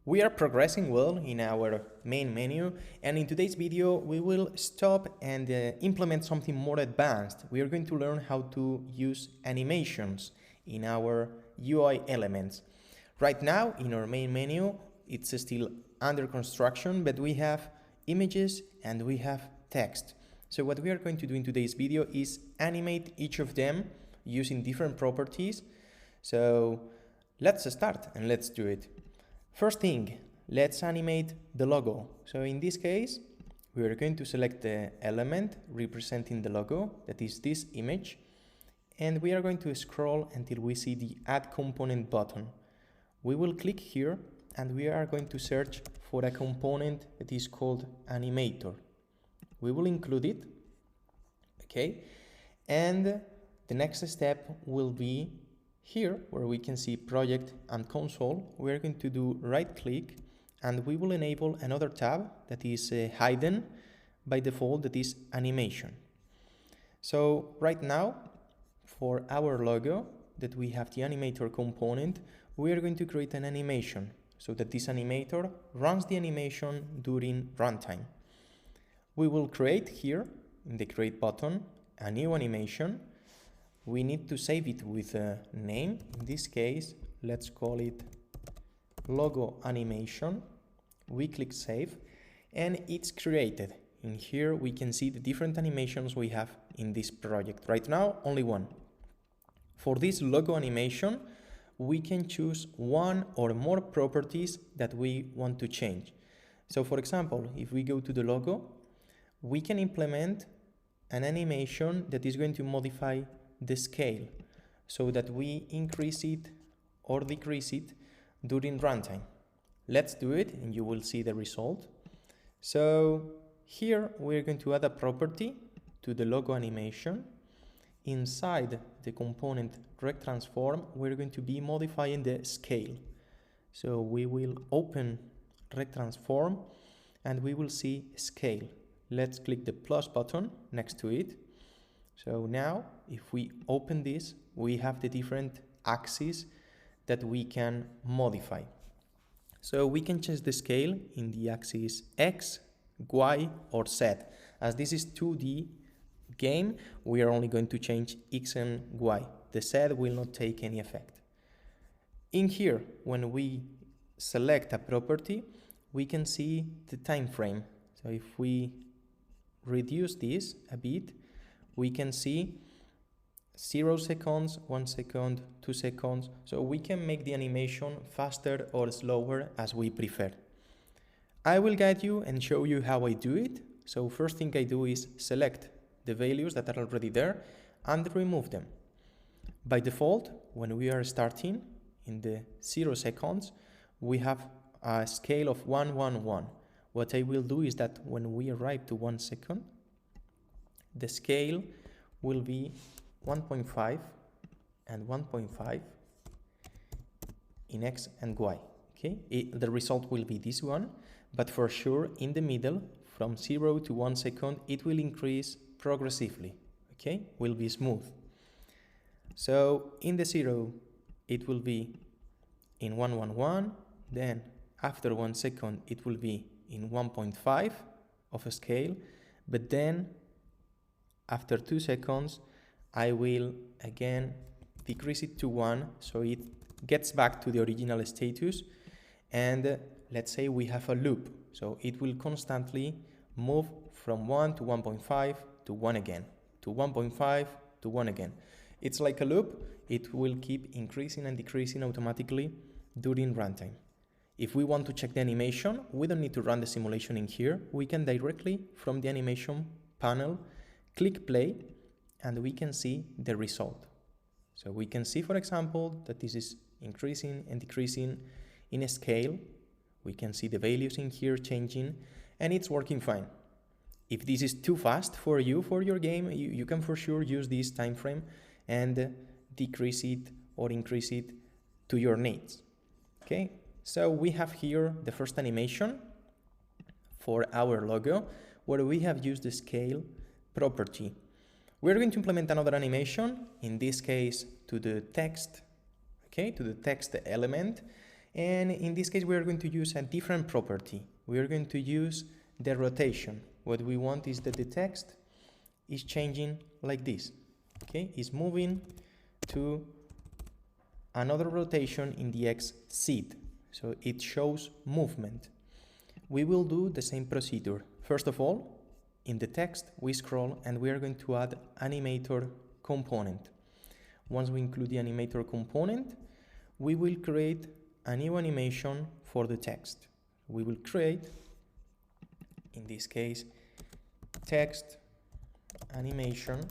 We are progressing well in our main menu, and in today's video we will stop and implement something more advanced. We are going to learn how to use animations in our UI elements. Right now in our main menu it's still under construction, but we have images and we have text. So what we are going to do in today's video is animate each of them using different properties. So let's start and let's do it. First thing, let's animate the logo. So in this case, we are going to select the element representing the logo, that is this image, and we are going to scroll until we see the Add Component button. We will click here and we are going to search for a component that is called Animator. We will include it, okay? And the next step will be here, where we can see project and console. We are going to do right click and we will enable another tab that is hidden by default, that is animation. So right now for our logo that we have the animator component, we are going to create an animation so that this animator runs the animation during runtime. We will create here in the create button a new animation. We need to save it with a name. In this case, let's call it logo animation. We click save and it's created. In here we can see the different animations we have in this project. Right now, only one. For this logo animation, we can choose one or more properties that we want to change. So for example, if we go to the logo, we can implement an animation that is going to modify the scale so that we increase it or decrease it during runtime. Let's do it and you will see the result. So here we're going to add a property to the logo animation. Inside the component Rect Transform, we're going to be modifying the scale. So we will open Rect Transform and we will see scale. Let's click the plus button next to it. So now, if we open this, we have the different axes that we can modify. So we can change the scale in the axis X, Y, or Z. As this is 2D game, we are only going to change X and Y. The Z will not take any effect. In here, when we select a property, we can see the time frame. So if we reduce this a bit, we can see 0 seconds, 1 second, 2 seconds. So we can make the animation faster or slower as we prefer. I will guide you and show you how I do it. So first thing I do is select the values that are already there and remove them. By default, when we are starting in the 0 seconds, we have a scale of 1, 1, 1. What I will do is that when we arrive to 1 second, the scale will be 1.5 and 1.5 in X and Y. Okay, the result will be this one, but for sure in the middle, from 0 to 1 second, it will increase progressively. Okay, will be smooth. So in the 0, it will be in 111. Then after 1 second, it will be in 1.5 of a scale, but then after 2 seconds, I will again decrease it to 1, so it gets back to the original status. And let's say we have a loop, so it will constantly move from 1 to 1.5 to 1 again, to 1.5 to 1 again. It's like a loop. It will keep increasing and decreasing automatically during runtime. If we want to check the animation, we don't need to run the simulation in here. We can directly from the animation panel click play and we can see the result. So we can see, for example, that this is increasing and decreasing in a scale. We can see the values in here changing and it's working fine. If this is too fast for you, for your game, you can for sure use this time frame and decrease it or increase it to your needs. Okay, so we have here the first animation for our logo where we have used the scale property. We're going to implement another animation, in this case to the text, okay, to the text element, And in this case, we are going to use a different property. We are going to use the rotation. What we want is that the text is changing like this. Okay, it's moving to another rotation in the X seed. So it shows movement. We will do the same procedure. First of all, in the text, we scroll and we are going to add animator component. Once we include the animator component, we will create a new animation for the text. We will create, in this case, text animation.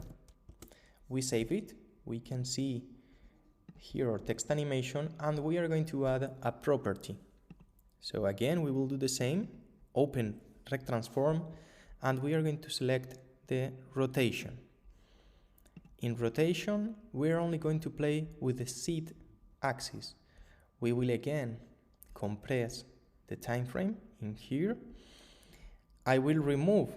We save it. We can see here our text animation, and we are going to add a property. So again, we will do the same, open Rect Transform, and we are going to select the rotation. In rotation, we're only going to play with the Z axis. We will again compress the time frame in here. I will remove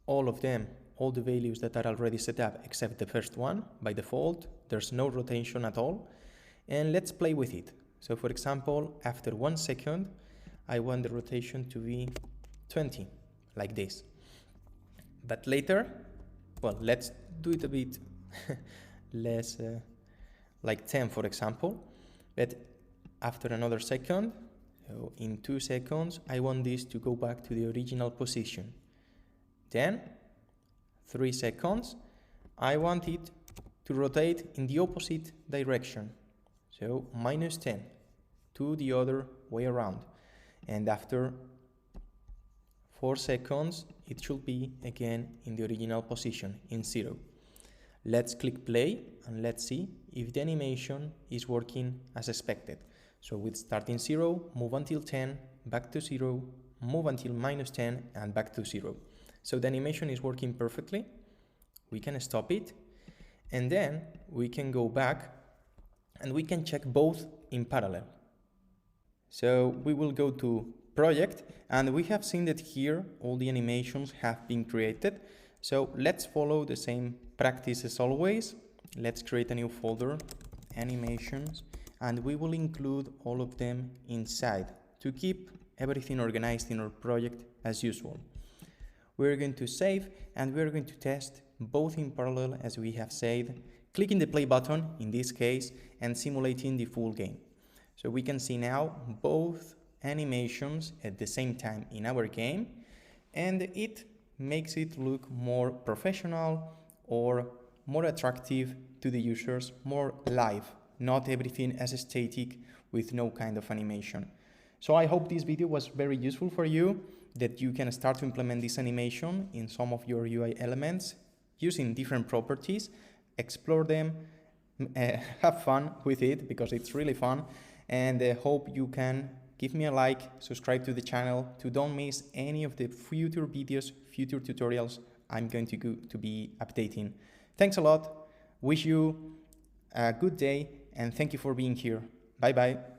all of them, all the values that are already set up except the first one. By default, there's no rotation at all. And let's play with it. So for example, after 1 second, I want the rotation to be 20, like this. But later, well, let's do it a bit less, like 10, for example. But after another second, so in 2 seconds, I want this to go back to the original position. Then, 3 seconds, I want it to rotate in the opposite direction. So -10 to the other way around. And after 4 seconds, it should be again in the original position, in 0. Let's click play and let's see if the animation is working as expected. So with start in 0, move until 10, back to 0, move until -10 and back to 0. So the animation is working perfectly. We can stop it and then we can go back and we can check both in parallel. So we will go to project and we have seen that here all the animations have been created. So let's follow the same practice as always. Let's create a new folder, animations, and we will include all of them inside to keep everything organized in our project as usual. We're going to save and we're going to test both in parallel as we have said, clicking the play button in this case and simulating the full game. So we can see now both animations at the same time in our game, and it makes it look more professional or more attractive to the users, more live, not everything as static with no kind of animation. So I hope this video was very useful for you, that you can start to implement this animation in some of your UI elements using different properties, explore them, have fun with it because it's really fun, and hope you can give me a like, subscribe to the channel to don't miss any of the future videos, future tutorials I'm going to be updating. Thanks a lot, wish you a good day, and thank you for being here. Bye bye.